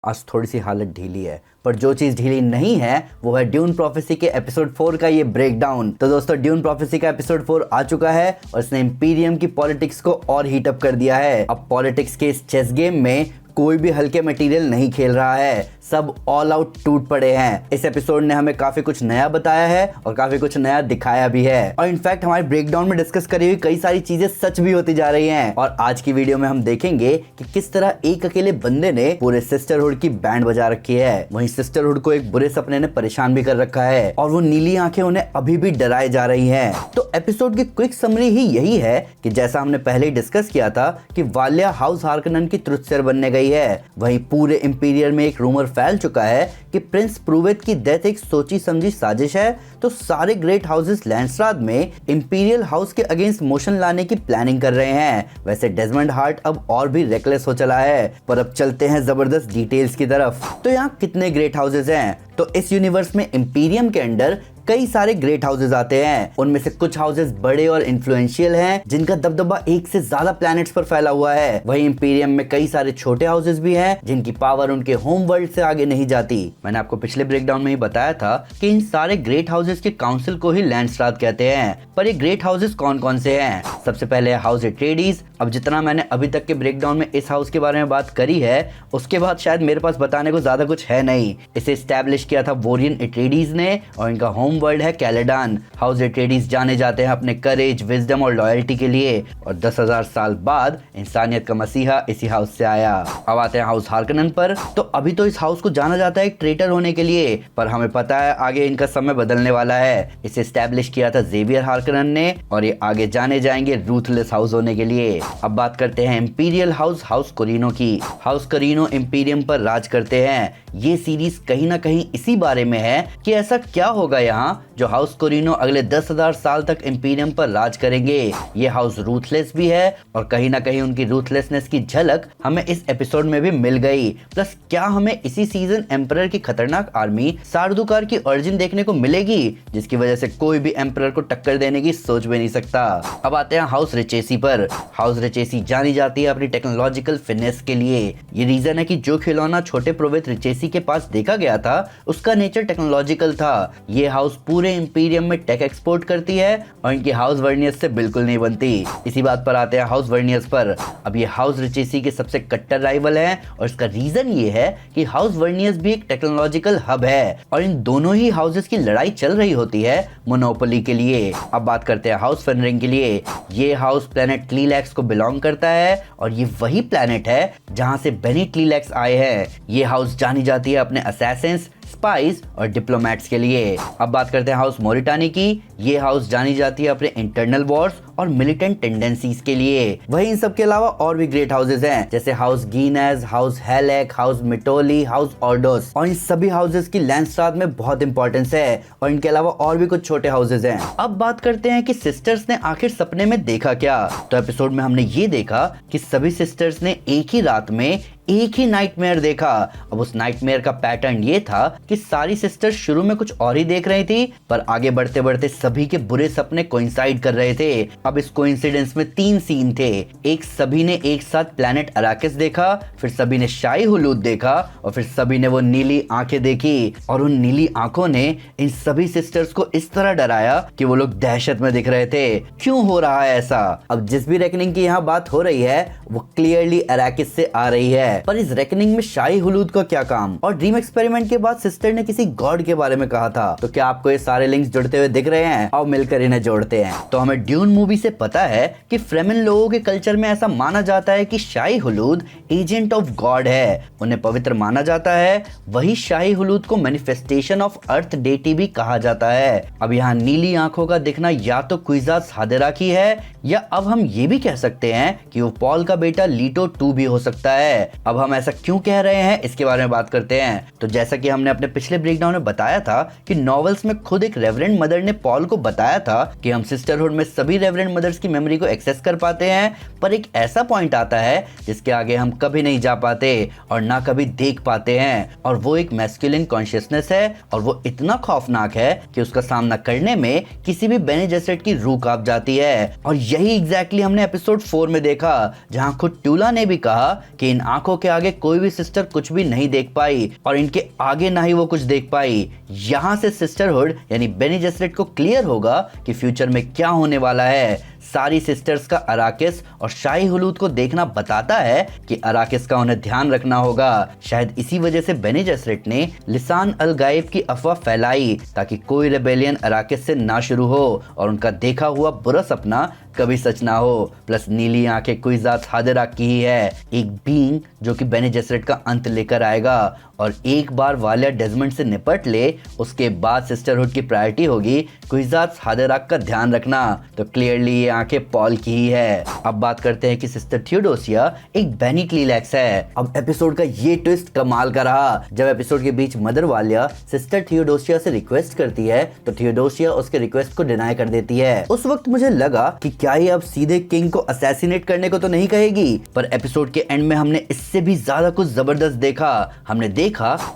आज थोड़ी सी हालत ढीली है, पर जो चीज ढीली नहीं है वो है ड्यून प्रोफेसी के एपिसोड 4 का ये ब्रेकडाउन। तो दोस्तों, ड्यून प्रोफेसी का एपिसोड 4 आ चुका है और इसने इंपीरियम की पॉलिटिक्स को और हीट अप कर दिया है। अब पॉलिटिक्स के इस चेस गेम में कोई भी हल्के मटेरियल नहीं खेल रहा है, सब ऑल आउट टूट पड़े हैं। इस एपिसोड ने हमें काफी कुछ नया बताया है और काफी कुछ नया दिखाया भी है, और इनफैक्ट हमारे ब्रेकडाउन में डिस्कस करी हुई कई सारी चीजें सच भी होती जा रही हैं। और आज की वीडियो में हम देखेंगे कि किस तरह एक अकेले बंदे ने पूरे सिस्टरहुड की बैंड बजा रखी है। वहीं सिस्टरहुड को एक बुरे सपने ने परेशान भी कर रखा है और वो नीली आंखें उन्हें अभी भी डराए जा रही हैं। तो एपिसोड की क्विक समरी ही यही है कि जैसा हमने पहले ही डिस्कस किया था कि वालिया हाउस हार्कनन की ट्रुथ सेयर बनने गई है। वहीं पूरे इंपीरियल में एक रूमर फैल चुका है कि प्रिंस प्रूवेट की डेथ एक सोची समझी साजिश है। तो सारे ग्रेट हाउसेस लैंडस्राद में इंपीरियल हाउस के अगेंस्ट मोशन लाने की प्लानिंग कर रहे हैं। वैसे डेजमंड हार्ट अब और भी रेकलेस हो चला है, पर अब चलते हैं जबरदस्त डिटेल्स की तरफ। तो यहाँ कितने ग्रेट हाउसेस हैं? तो इस यूनिवर्स में इंपीरियम के अंडर कई सारे ग्रेट हाउसेस आते हैं। उनमें से कुछ हाउसेस बड़े और इन्फ्लुएंशियल हैं, जिनका दबदबा एक से ज्यादा प्लैनेट्स पर फैला हुआ है। वहीं इंपीरियम में कई सारे छोटे हाउसेस भी हैं, जिनकी पावर उनके होम वर्ल्ड से आगे नहीं जाती। मैंने आपको पिछले ब्रेकडाउन में ही बताया था कि इन सारे ग्रेट हाउसेस के काउंसिल को ही लैंडस्राद कहते हैं। पर ये ग्रेट हाउसेस कौन कौन से हैं? सबसे पहले हाउस एट्रेडीज। अब जितना मैंने अभी तक के ब्रेकडाउन में इस हाउस के बारे में बात करी है, उसके बाद शायद मेरे पास बताने को ज्यादा कुछ है नहीं। इसे स्टैब्लिश किया था वोरियन एट्रेडीज ने और इनका होम वर्ल्ड है कैलेडान। हाउस एट्रेडीज जाने जाते हैं अपने करेज, विजडम और लॉयल्टी के लिए, और 10,000 साल बाद इंसानियत का मसीहा इसी हाउस से आया। अब आते हैं हाउस हार्कनन पर। तो अभी तो इस हाउस को जाना जाता है एक ट्रेटर होने के लिए, पर हमें पता है आगे इनका समय बदलने वाला है। इसे स्टैब्लिश किया था जेवियर हार्कनन ने और ये आगे जाने जाएंगे रूथलेस हाउस होने के लिए। अब बात करते हैं इंपीरियल हाउस, हाउस कोरिनो की। हाउस कोरिनो इंपीरियम पर राज करते हैं। ये सीरीज कहीं ना कहीं इसी बारे में है कि ऐसा क्या होगा यहाँ जो हाउस कोरिनो अगले 10,000 साल तक इंपीरियम पर राज करेंगे। ये हाउस रूथलेस भी है और कहीं ना कहीं उनकी रूथलेसनेस की झलक हमें इस एपिसोड में भी मिल गई। प्लस क्या हमें इसी सीजन एम्परर की खतरनाक आर्मी सार्दुकार की ओरिजिन देखने को मिलेगी, जिसकी वजह से कोई भी एम्परर को टक्कर देने की सोच भी नहीं सकता। अब आते हैं हाउस रिचेसी पर। हाउस रिचेसी जानी जाती है अपनी टेक्नोलॉजिकल फिनेस के लिए। ये रीजन है कि जो खिलौना छोटे प्रोवेट रिचेसी के पास देखा गया था उसका नेचर टेक्नोलॉजिकल था। ये हाउस पूरे इंपीरियम में टेक एक्सपोर्ट करती है और इनकी हाउस वर्नियस से बिल्कुल नहीं बनती। इसी बात पर आते हैं हाउस वर्नियस पर। अब ये हाउस रिचेसी के सबसे कट्टर राइवल है और इसका रीजन ये है कि हाउस वर्नियस भी एक टेक्नोलॉजिकल हब है और इन दोनों ही हाउसेस की लड़ाई चल रही होती है मोनोपोली के लिए। अब बात करते हैं हाउस फेनरिंग के लिए। ये हाउस प्लेनेट ट्लीलैक्स को बिलोंग करता है और ये वही प्लेनेट है जहां से बेनी ट्लीलैक्स आए हैं। ये हाउस जानी जाती है अपने असैसिन्स, स्पाइस और डिप्लोमेट्स के लिए। अब बात करते हैं हाउस मोरिटानी की। ये हाउस जानी जाती है अपने इंटरनल वॉर्स और मिलिटेंट टेंडेंसीज के लिए। वहीं इन सब के अलावा और भी ग्रेट हाउसेस हैं, जैसे हाउस गीनेस, हाउस हेलेक, हाउस मिटोली, हाउस ऑर्डोस, और इन सभी हाउसेस की लैंडस्राद में बहुत इंपॉर्टेंस है। और इनके अलावा और भी कुछ छोटे हाउसेस हैं। अब बात करते हैं कि सिस्टर्स ने आखिर सपने में देखा क्या। तो एपिसोड में हमने ये देखा कि सभी सिस्टर्स ने एक ही रात में एक ही नाइटमेयर देखा। अब उस नाइटमेयर का पैटर्न ये था कि सारी सिस्टर्स शुरू में कुछ और ही देख रही थी, पर आगे बढ़ते बढ़ते सभी के बुरे सपने कोइंसाइड कर रहे थे। अब इस कोइंसिडेंस में 3 सीन थे। एक, सभी ने एक साथ प्लैनेट अराकिस देखा, फिर सभी ने शाही हुलूद देखा और फिर सभी ने वो नीली आंखें देखी। और उन नीली आंखों ने इन सभी सिस्टर्स को इस तरह डराया कि वो लोग दहशत में दिख रहे थे। क्यों हो रहा है ऐसा? अब जिस भी रेकनिंग की यहाँ बात हो रही है वो क्लियरली अराकिस से आ रही है, पर इस रेकनिंग में शाही हुलूद का क्या काम? और ड्रीम एक्सपेरिमेंट के बाद सिस्टर ने किसी गॉड के बारे में कहा था। तो क्या आपको ये सारे लिंक्स जुड़ते हुए दिख रहे हैं? आओ मिलकर इन्हें जोड़ते हैं। तो हमें ड्यून मूवी से पता है कि फ्रेमेन लोगों के कल्चर में ऐसा माना जाता है कि शाही हुलूद एजेंट ऑफ गॉड है, उन्हें पवित्र माना जाता है। वही शाही हुलूद को मैनिफेस्टेशन ऑफ अर्थ डेटी भी कहा जाता है। अब यहाँ नीली आंखों का दिखना या तो क्विजास हादेरा की है, या अब हम ये भी कह सकते हैं कि वो पॉल का बेटा लीटो 2 भी हो सकता है। अब हम ऐसा क्यों कह रहे हैं इसके बारे में बात करते हैं। तो जैसा कि हमने अपने पिछले ब्रेकडाउन में बताया था कि नॉवेल्स में खुद एक रेवरेंड मदर ने पॉल को बताया था कि हम सिस्टरहुड में सभी रेवरेंड मदर्स की मेमोरी को एक्सेस कर पाते हैं, पर एक ऐसा पॉइंट आता है जिसके आगे हम कभी नहीं जा पाते और ना कभी देख पाते हैं, और वो एक मैस्कुलिन कॉन्शियसनेस है। और वो इतना खौफनाक है कि उसका सामना करने में किसी भी बेने जेसेट की रूह कांप जाती है। और यही एग्जैक्टली हमने एपिसोड 4 में देखा, जहां खुद ट्यूला ने भी कहा कि इन आंखों आंखों के आगे कोई भी सिस्टर कुछ भी नहीं देख पाई और इनके आगे ना ही वो कुछ देख पाई। यहाँ से सिस्टरहुड यानी बेनी जेसरेट को क्लियर होगा कि फ्यूचर में क्या होने वाला है। सारी सिस्टर्स का अराकिस और शाही हुलूद को देखना बताता है कि अराकिस का उन्हें ध्यान रखना होगा। शायद इसी वजह से बेनी जेसरेट ने लिसान अल गायब की अफवाह फैलाई ताकि कोई रेबेलियन अराकिस से ना शुरू हो और उनका देखा हुआ बुरा सपना कभी सच ना हो। प्लस नीली आंखें कुइजात हादिराक की ही है, एक बीइंग जो कि बेनी जेसरेट का अंत लेकर आएगा। और एक बार वालिया डेजमंड से निपट ले उसके बाद सिस्टरहुड की प्रायोरिटी होगी कुइजात हादिराक का ध्यान रखना। तो क्लियरली ये आंखें पॉल की ही है। अब बात करते हैं कि सिस्टर थियोडोसिया एक बेनी क्लीलैक्स है। अब एपिसोड का ये ट्विस्ट कमाल का रहा। जब एपिसोड के बीच मदर वालिया सिस्टर थियोडोसिया से रिक्वेस्ट करती है तो थियोडोसिया उसके रिक्वेस्ट को डिनाई कर देती है। उस वक्त मुझे लगा कि क्या ये अब सीधे किंग को असैसिनेट करने को तो नहीं कहेगी, पर एपिसोड के एंड में हमने इससे भी ज्यादा कुछ जबरदस्त देखा। हमने देखा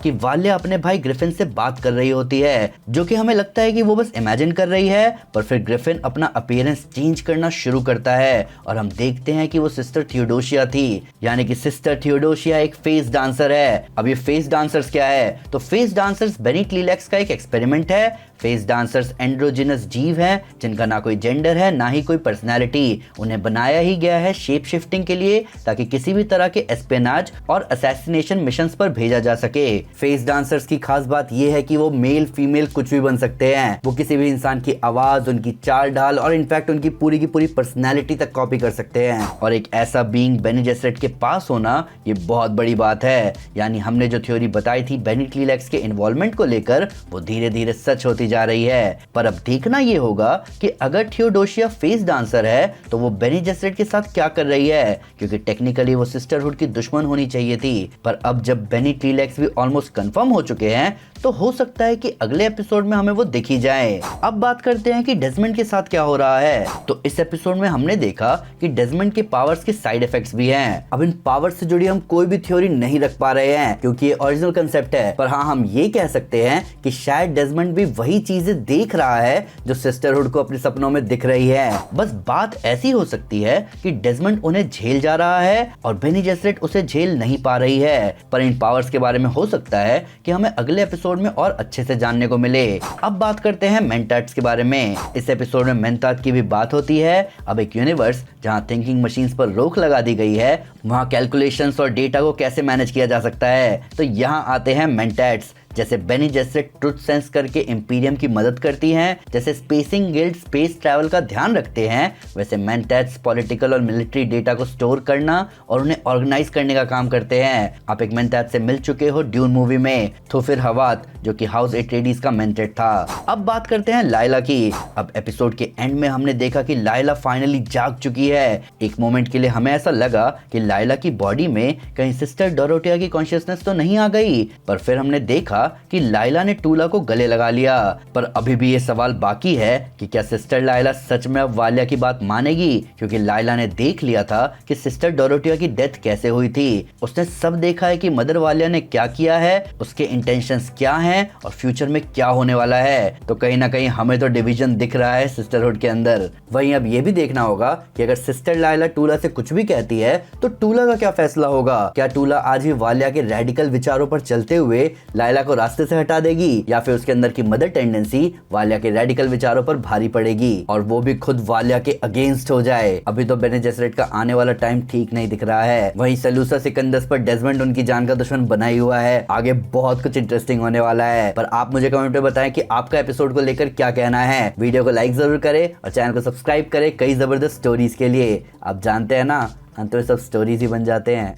कि वालिया अपने भाई ग्रिफिन से बात कर रही होती है, जो कि हमें लगता है कि वो बस इमेजिन कर रही है, पर फिर ग्रिफिन अपना अपीयरेंस चेंज करना शुरू करता है और हम देखते हैं कि वो सिस्टर थियोडोसिया थी। यानी कि सिस्टर थियोडोसिया एक फेस डांसर है। अब ये फेस डांसर्स क्या है? तो फेस डांसर्स बेनी क्लीलैक्स का एक एक्सपेरिमेंट है। फेस डांसर्स एंड्रोजिनस जीव हैं जिनका ना कोई जेंडर है ना ही कोई पर्सनैलिटी। उन्हें बनाया ही गया है शेप शिफ्टिंग के लिए ताकि किसी भी तरह के एस्पेनाज और असैसिनेशन मिशंस पर भेजा जा सके। फेस डांसर्स की खास बात यह है कि वो मेल फीमेल कुछ भी बन सकते हैं। वो किसी भी इंसान की आवाज, उनकी चाल ढाल और इनफैक्ट उनकी पूरी की पूरी पर्सनैलिटी तक कॉपी कर सकते हैं। और एक ऐसा बीइंग बेनी जेसरेट के पास होना ये बहुत बड़ी बात है। यानी हमने जो थ्योरी बताई थी बेनी क्लीलैक्स के इन्वॉल्वमेंट को लेकर वो धीरे धीरे सच होती जा रही है। पर अब देखना ये होगा कि अगर थियोडोसिया फेस डांसर है तो वो बेनी जेसरेट के साथ क्या कर रही है, क्योंकि टेक्निकली वो सिस्टरहुड की दुश्मन होनी चाहिए थी। पर अब जब बेनी क्लीलैक्स भी ऑलमोस्ट कंफर्म हो चुके हैं तो हो सकता है कि अगले एपिसोड में हमें वो दिखी जाए। अब बात करते हैं कि डेजमंड के साथ क्या हो रहा है। तो इस एपिसोड में हमने देखा कि डेजमंड के पावर्स के साइड इफेक्ट्स भी हैं। अब इन पावर्स से जुड़ी हम कोई भी थ्योरी नहीं रख पा रहे हैं क्योंकि ये ओरिजिनल कंसेप्ट है, पर हाँ हम ये कह सकते हैं कि शायद डेजमंड भी वही चीजें देख रहा है जो सिस्टरहुड को अपने सपनों में दिख रही है। बस बात ऐसी हो सकती है कि डेजमंड उन्हें झेल जा रहा है और बेनी जेसरेट उसे झेल नहीं पा रही है। पर इन पावर्स के बारे में हो सकता है कि हमें अगले एपिसोड में और अच्छे से जानने को मिले। अब बात करते हैं मेंटाट्स के बारे में। इस एपिसोड में मेंतात की भी बात होती है। अब एक यूनिवर्स जहां थिंकिंग मशीन्स पर रोक लगा दी गई है, वहां कैलकुलेशंस और डेटा को कैसे मैनेज किया जा सकता है। तो यहां आते हैं मेंटाट्स। जैसे बेनी जेसरेट ट्रुथ सेंस करके इंपीरियम की मदद करती हैं, जैसे स्पेसिंग गिल्ड स्पेस ट्रैवल का ध्यान रखते हैं, वैसे मेंटाट्स पॉलिटिकल और मिलिट्री डेटा को स्टोर करना और उन्हें ऑर्गेनाइज करने का काम करते हैं। आप एक मेंटाट से मिल चुके हो ड्यून मूवी में, तो फिर हवात जो कि हाउस एट्रेडीज का मेंटेट था। अब बात करते हैं लाइला की। अब एपिसोड के एंड में हमने देखा कि लाइला फाइनली जाग चुकी है। एक मोमेंट के लिए हमें ऐसा लगा कि लाइला की बॉडी में कहीं सिस्टर डोरोथिया की कॉन्शियसनेस तो नहीं आ गई, पर फिर हमने देखा कि लाइला ने टूला को गले लगा लिया। पर अभी भी ये सवाल बाकी है कि क्या सिस्टर लाइला सच में अब वालिया की बात मानेगी, क्योंकि लाइला ने देख लिया था कि सिस्टर डोरोथिया की डेथ कैसे हुई थी। उसने सब देखा है कि मदर वालिया ने क्या किया है, उसके इंटेंशंस क्या हैं और फ्यूचर में क्या होने वाला है। तो कहीं ना कहीं हमें तो डिवीजन दिख रहा है सिस्टरहुड के अंदर। वहीं अब ये भी देखना होगा कि अगर सिस्टर लाइला टूला से कुछ भी कहती है तो टूला का क्या फैसला होगा। क्या टूला आज भी वालिया के रेडिकल विचारों पर चलते हुए लाइला को रास्ते से हटा देगी, या फिर उसके अंदर की मदर टेंडेंसी वालिया के रेडिकल विचारों पर भारी पड़ेगी और वो भी खुद वालिया के अगेंस्ट हो जाए। अभी तो बेनी जेसरेट का आने वाला टाइम ठीक नहीं दिख रहा है। वहीं सलूसा सिकंदर्स पर डेजमंड उनकी जान का दुश्मन बना ही हुआ है। आगे बहुत कुछ इंटरेस्टिंग होने वाला है। पर आप मुझे कमेंट में बताएं कि आपका एपिसोड को लेकर क्या कहना है। वीडियो को लाइक जरूर करें और चैनल को सब्सक्राइब करें कई जबरदस्त स्टोरीज के लिए। आप जानते हैं ना, अंत में सब स्टोरीज ही बन जाते हैं।